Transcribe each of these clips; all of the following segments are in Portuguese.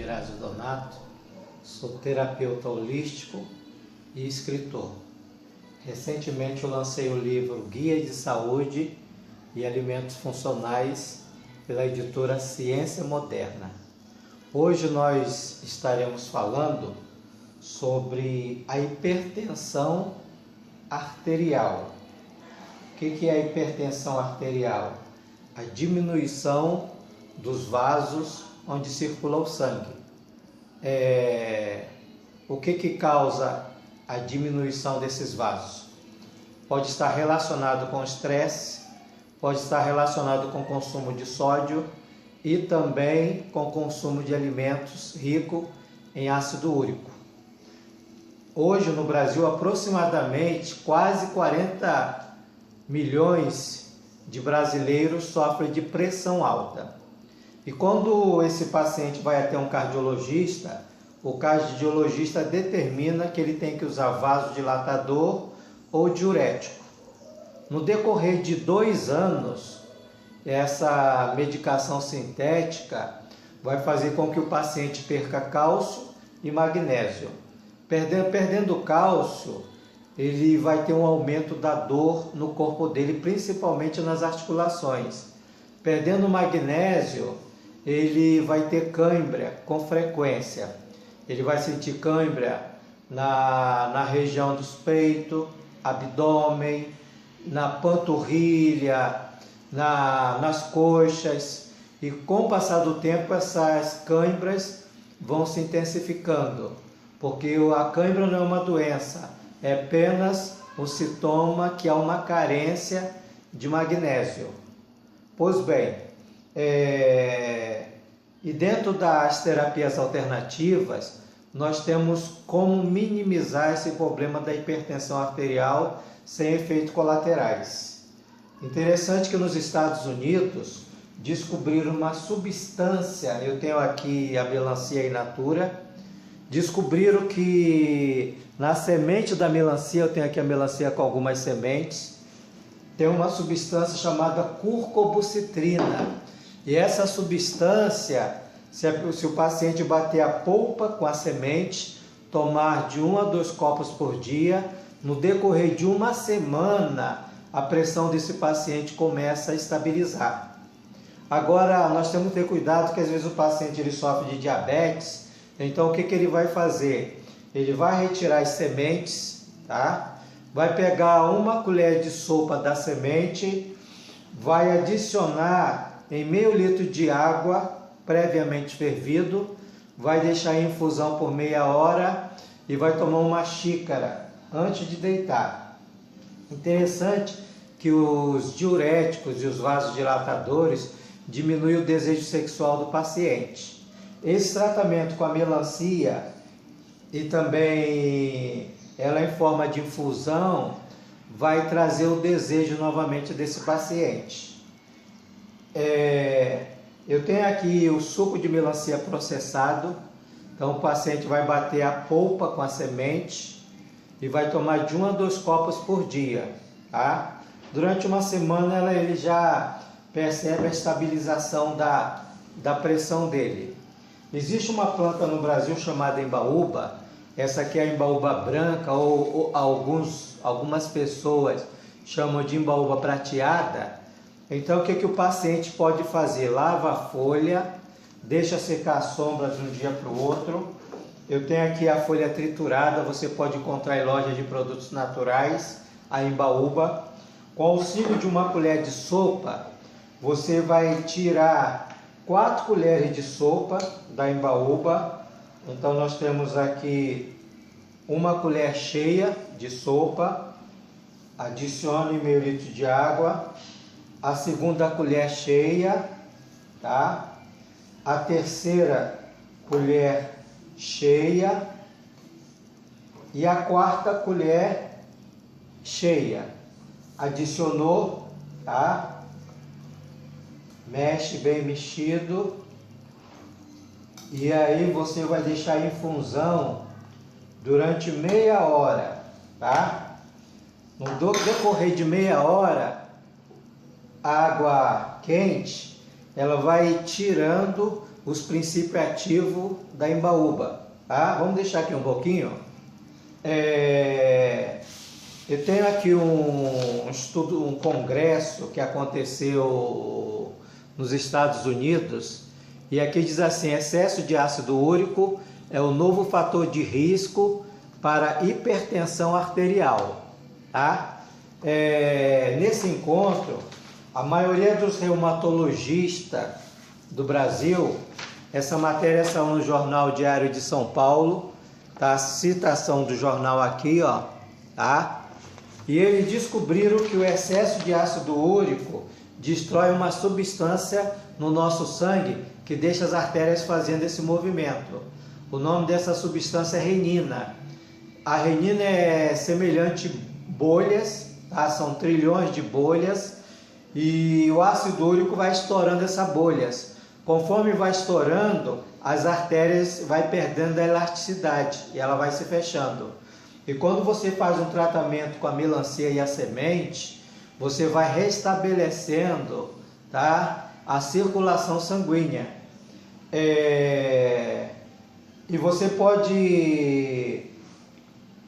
Gerássio Donato, sou terapeuta holístico e escritor. Recentemente eu lancei o livro Guia de Saúde e Alimentos Funcionais pela editora Ciência Moderna. Hoje nós estaremos falando sobre a hipertensão arterial. O que é a hipertensão arterial? A diminuição dos vasos onde circula o sangue. O que causa a diminuição desses vasos? Pode estar relacionado com estresse, pode estar relacionado com o consumo de sódio e também com o consumo de alimentos ricos em ácido úrico. Hoje no Brasil, aproximadamente quase 40 milhões de brasileiros sofrem de pressão alta. E quando esse paciente vai até um cardiologista, o cardiologista determina que ele tem que usar vasodilatador ou diurético. No decorrer de 2 anos, essa medicação sintética vai fazer com que o paciente perca cálcio e magnésio. Perdendo cálcio, ele vai ter um aumento da dor no corpo dele, principalmente nas articulações. Perdendo magnésio, ele vai ter cãibra com frequência. Ele vai sentir cãibra na região dos peitos, abdômen, na panturrilha, nas coxas. E com o passar do tempo, essas cãibras vão se intensificando. Porque a cãibra não é uma doença, é apenas um sintoma que há uma carência de magnésio. Pois bem, e dentro das terapias alternativas, nós temos como minimizar esse problema da hipertensão arterial sem efeitos colaterais. Interessante que nos Estados Unidos descobriram uma substância, eu tenho aqui a melancia in natura, descobriram que na semente da melancia, eu tenho aqui a melancia com algumas sementes, tem uma substância chamada curcobocitrina. E essa substância, se o paciente bater a polpa com a semente, tomar de 1 a 2 copos por dia, no decorrer de 1 semana, a pressão desse paciente começa a estabilizar. Agora, nós temos que ter cuidado que às vezes o paciente ele sofre de diabetes, então o que ele vai fazer? Ele vai retirar as sementes, tá? Vai pegar 1 colher de sopa da semente, vai adicionar em meio litro de água previamente fervido, vai deixar em infusão por meia hora e vai tomar 1 xícara antes de deitar. Interessante que os diuréticos e os vasodilatadores diminuem o desejo sexual do paciente. Esse tratamento com a melancia e também ela em forma de infusão vai trazer o desejo novamente desse paciente. Eu tenho aqui o suco de melancia processado, então o paciente vai bater a polpa com a semente e vai tomar de 1 a 2 copos por dia, tá? Durante 1 semana ele já percebe a estabilização da pressão dele. Existe uma planta no Brasil chamada embaúba. Essa aqui é a embaúba branca ou algumas pessoas chamam de embaúba prateada. Então o que o paciente pode fazer? Lava a folha, deixa secar a sombra de um dia para o outro. Eu tenho aqui a folha triturada, você pode encontrar em lojas de produtos naturais, a embaúba. Com o auxílio de 1 colher de sopa, você vai tirar 4 colheres de sopa da embaúba. Então nós temos aqui 1 colher cheia de sopa, adicione meio litro de água, a 2ª colher cheia, tá? A 3ª colher cheia e a 4ª colher cheia. Adicionou, tá? Mexe bem mexido. E aí você vai deixar em infusão durante meia hora, tá? No decorrer de meia hora, a água quente, ela vai tirando os princípios ativos da Embaúba. Tá? Vamos deixar aqui um pouquinho. Eu tenho aqui um estudo, um congresso que aconteceu nos Estados Unidos, e aqui diz assim: excesso de ácido úrico é o novo fator de risco para hipertensão arterial. Tá? Nesse encontro, a maioria dos reumatologistas do Brasil, essa matéria saiu no Jornal Diário de São Paulo, tá? A citação do jornal aqui, ó, tá? E eles descobriram que o excesso de ácido úrico destrói uma substância no nosso sangue que deixa as artérias fazendo esse movimento. O nome dessa substância é renina. A renina é semelhante a bolhas, tá? São trilhões de bolhas, e o ácido úrico vai estourando essas bolhas. Conforme vai estourando, as artérias vai perdendo a elasticidade e ela vai se fechando. E quando você faz um tratamento com a melancia e a semente, você vai restabelecendo, tá, a circulação sanguínea. E você pode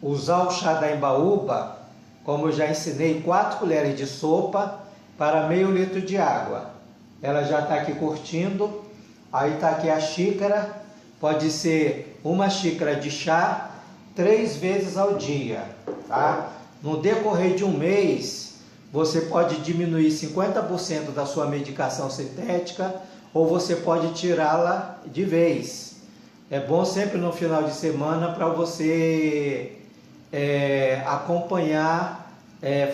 usar o chá da Embaúba, como eu já ensinei, 4 colheres de sopa para meio litro de água. Ela já está aqui curtindo. Aí está aqui a xícara. Pode ser uma xícara de chá 3 vezes ao dia, tá? No decorrer de um mês, você pode diminuir 50% da sua medicação sintética, ou você pode tirá-la de vez. É bom sempre no final de semana para você acompanhar,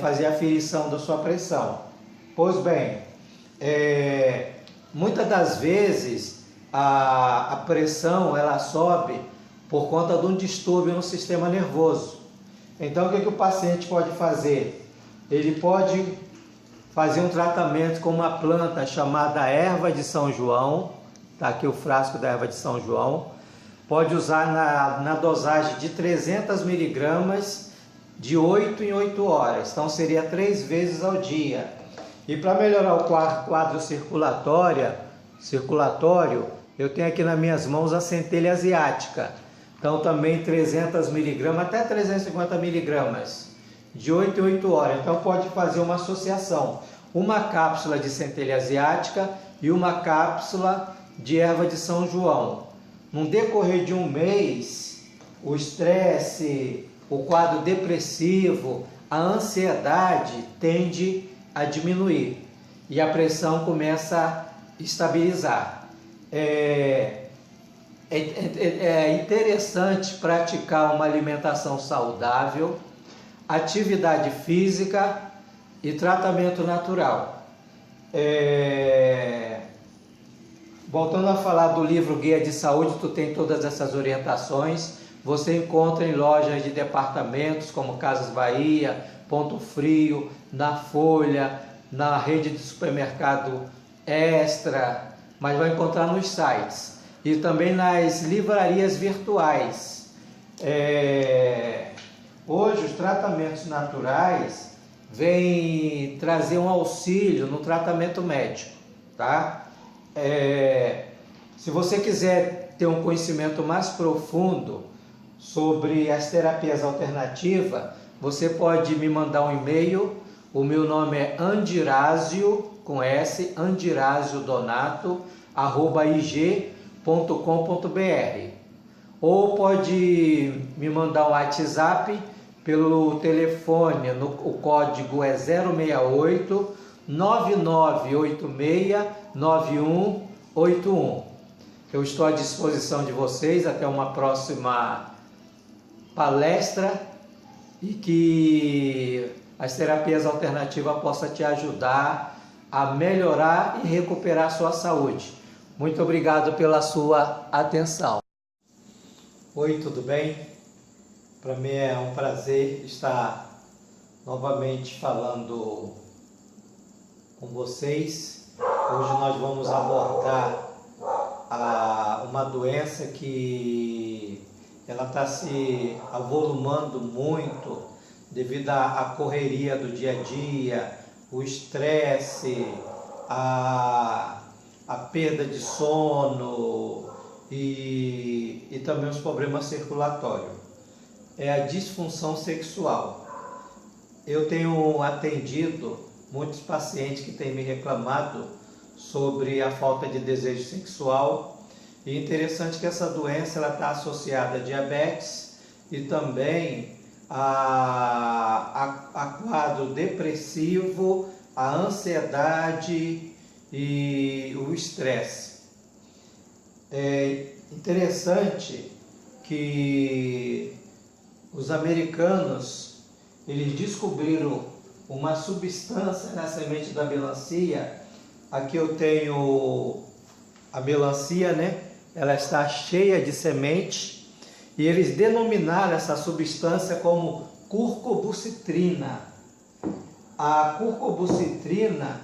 fazer a aferição da sua pressão. Pois bem, muitas das vezes a pressão ela sobe por conta de um distúrbio no sistema nervoso. Então, o que o paciente pode fazer? Ele pode fazer um tratamento com uma planta chamada erva de São João. Está aqui o frasco da erva de São João. Pode usar na dosagem de 300 miligramas de 8 em 8 horas. Então, seria 3 vezes ao dia. E para melhorar o quadro circulatório, eu tenho aqui nas minhas mãos a centelha asiática. Então também 300 miligramas até 350 miligramas, de 8 em 8 horas. Então pode fazer uma associação. Uma cápsula de centelha asiática e uma cápsula de erva de São João. No decorrer de um mês, o estresse, o quadro depressivo, a ansiedade tende a diminuir e a pressão começa a estabilizar. É interessante praticar uma alimentação saudável, atividade física e tratamento natural. Voltando a falar do livro Guia de Saúde, tu tem todas essas orientações. Você encontra em lojas de departamentos como Casas Bahia, Ponto Frio, na Folha, na rede de supermercado Extra, mas vai encontrar nos sites e também nas livrarias virtuais. Hoje os tratamentos naturais vêm trazer um auxílio no tratamento médico, tá? Se você quiser ter um conhecimento mais profundo sobre as terapias alternativas, você pode me mandar um e-mail. O meu nome é Andirásio, com S, andirásio.donato@ig.com.br, ou pode me mandar um WhatsApp pelo telefone, o código é 068 9986 9181. Eu estou à disposição de vocês até uma próxima palestra e que as terapias alternativas possam te ajudar a melhorar e recuperar a sua saúde. Muito obrigado pela sua atenção. Oi, tudo bem? Para mim é um prazer estar novamente falando com vocês. Hoje nós vamos abordar uma doença que ela está se avolumando muito devido à correria do dia a dia, o estresse, a perda de sono e também os problemas circulatórios. É a disfunção sexual. Eu tenho atendido muitos pacientes que têm me reclamado sobre a falta de desejo sexual. E é interessante que essa doença está associada a diabetes e também a quadro depressivo, a ansiedade e o estresse. É interessante que os americanos eles descobriram uma substância na semente da melancia. Aqui eu tenho a melancia, né? Ela está cheia de semente e eles denominaram essa substância como curcobucitrina. A curcobucitrina,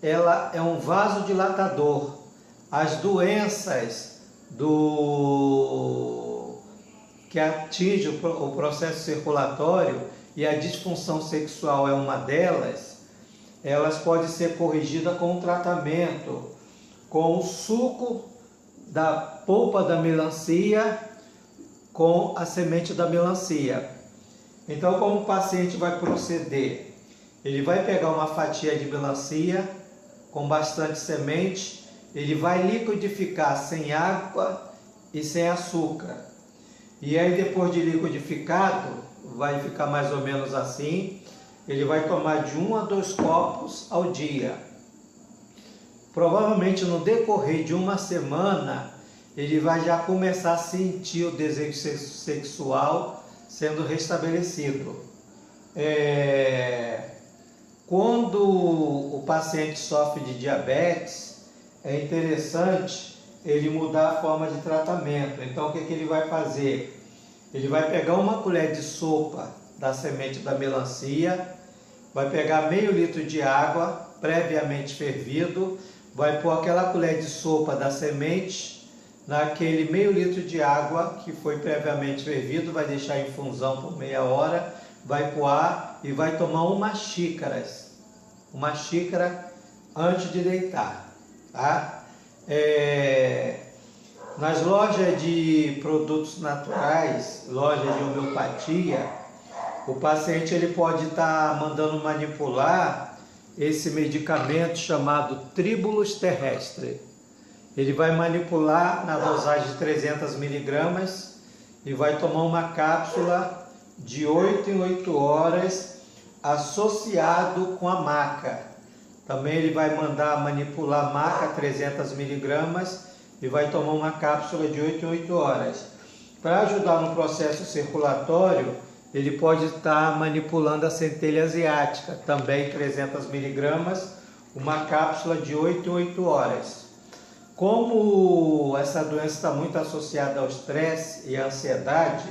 ela é um vasodilatador. As doenças que atingem o processo circulatório e a disfunção sexual é uma delas, elas podem ser corrigidas com um tratamento com o suco da polpa da melancia com a semente da melancia. Então, como o paciente vai proceder? Ele vai pegar uma fatia de melancia com bastante semente, ele vai liquidificar sem água e sem açúcar. E aí, depois de liquidificado, vai ficar mais ou menos assim, ele vai tomar de 1 a 2 copos ao dia. Provavelmente no decorrer de uma semana, ele vai já começar a sentir o desejo sexual sendo restabelecido. Quando o paciente sofre de diabetes, é interessante ele mudar a forma de tratamento. Então, o que ele vai fazer? Ele vai pegar uma colher de sopa da semente da melancia, vai pegar meio litro de água previamente fervido, vai pôr aquela colher de sopa da semente naquele meio litro de água que foi previamente fervido, vai deixar em infusão por meia hora, vai coar e vai tomar uma xícara antes de deitar, tá? Nas lojas de produtos naturais, lojas de homeopatia, o paciente ele pode estar mandando manipular esse medicamento chamado Tribulus terrestre. Ele vai manipular na dosagem de 300 miligramas e vai tomar uma cápsula de 8 em 8 horas associado com a maca. Também ele vai mandar manipular maca 300 miligramas e vai tomar uma cápsula de 8 em 8 horas. Para ajudar no processo circulatório, ele pode estar manipulando a centelha asiática, também 300 miligramas, uma cápsula de 8 em 8 horas. Como essa doença está muito associada ao estresse e à ansiedade,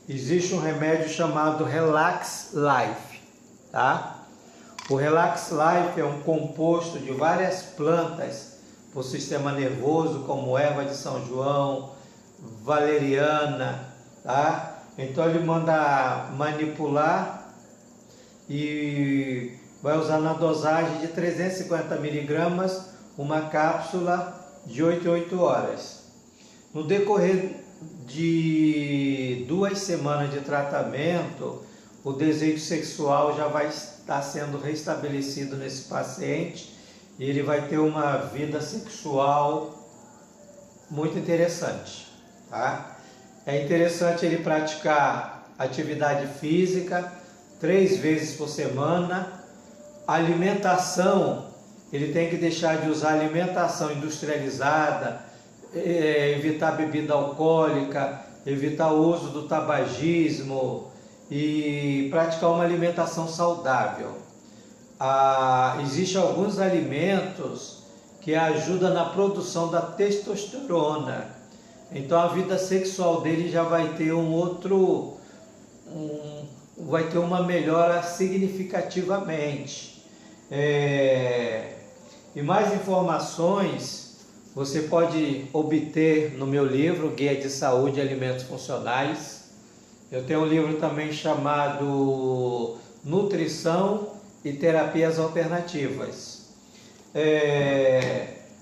existe um remédio chamado Relax Life, tá? O Relax Life é um composto de várias plantas para o sistema nervoso, como erva de São João, valeriana, tá? Então ele manda manipular e vai usar na dosagem de 350 miligramas, uma cápsula de 8 em 8 horas. No decorrer de 2 semanas de tratamento, o desejo sexual já vai estar sendo restabelecido nesse paciente e ele vai ter uma vida sexual muito interessante, tá? É interessante ele praticar atividade física 3 vezes por semana. Alimentação, ele tem que deixar de usar alimentação industrializada, evitar bebida alcoólica, evitar o uso do tabagismo e praticar uma alimentação saudável. Existem alguns alimentos que ajudam na produção da testosterona. Então a vida sexual dele já vai ter vai ter uma melhora significativamente. E mais informações você pode obter no meu livro Guia de Saúde e Alimentos Funcionais. Eu tenho um livro também chamado Nutrição e Terapias Alternativas.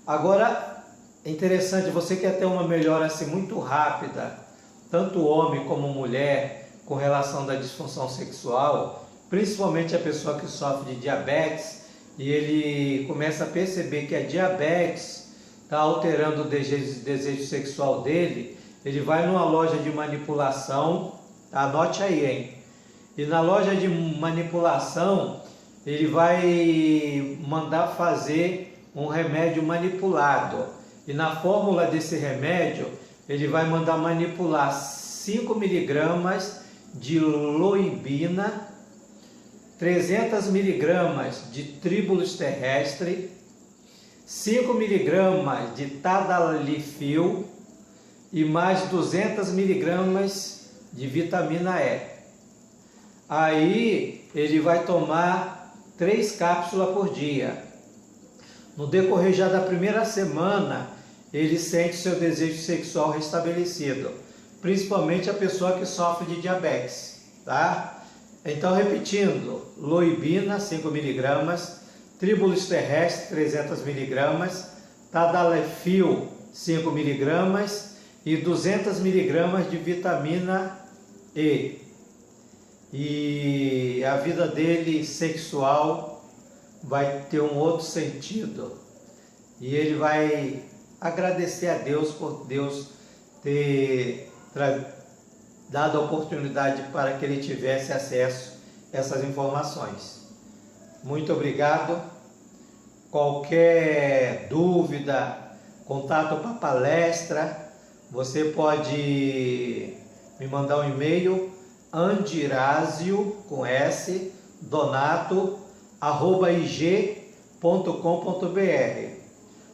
Agora, é interessante, você quer ter uma melhora assim muito rápida, tanto homem como mulher, com relação da disfunção sexual, principalmente a pessoa que sofre de diabetes, e ele começa a perceber que a diabetes está alterando o desejo sexual dele, ele vai numa loja de manipulação, anote aí, hein? E na loja de manipulação, ele vai mandar fazer um remédio manipulado. E na fórmula desse remédio, ele vai mandar manipular 5 miligramas de loibina, 300 miligramas de tríbulos terrestre, 5 miligramas de tadalafil e mais 200 miligramas de vitamina E. Aí ele vai tomar 3 cápsulas por dia. No decorrer já da primeira semana, ele sente seu desejo sexual restabelecido, principalmente a pessoa que sofre de diabetes, tá? Então, repetindo, loibina, 5 miligramas, tríbulos terrestre, 300 miligramas, tadalafil, 5 miligramas e 200 miligramas de vitamina E. E a vida dele sexual vai ter um outro sentido. E ele vai agradecer a Deus por Deus ter dado a oportunidade para que ele tivesse acesso a essas informações. Muito obrigado. Qualquer dúvida, contato para palestra, você pode me mandar um e-mail andirazio, com S, donato@ig.com.br,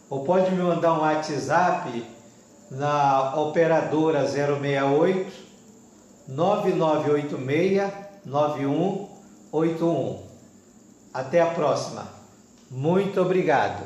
ou pode me mandar um WhatsApp na operadora 068 9986 9181. Até a próxima. Muito obrigado.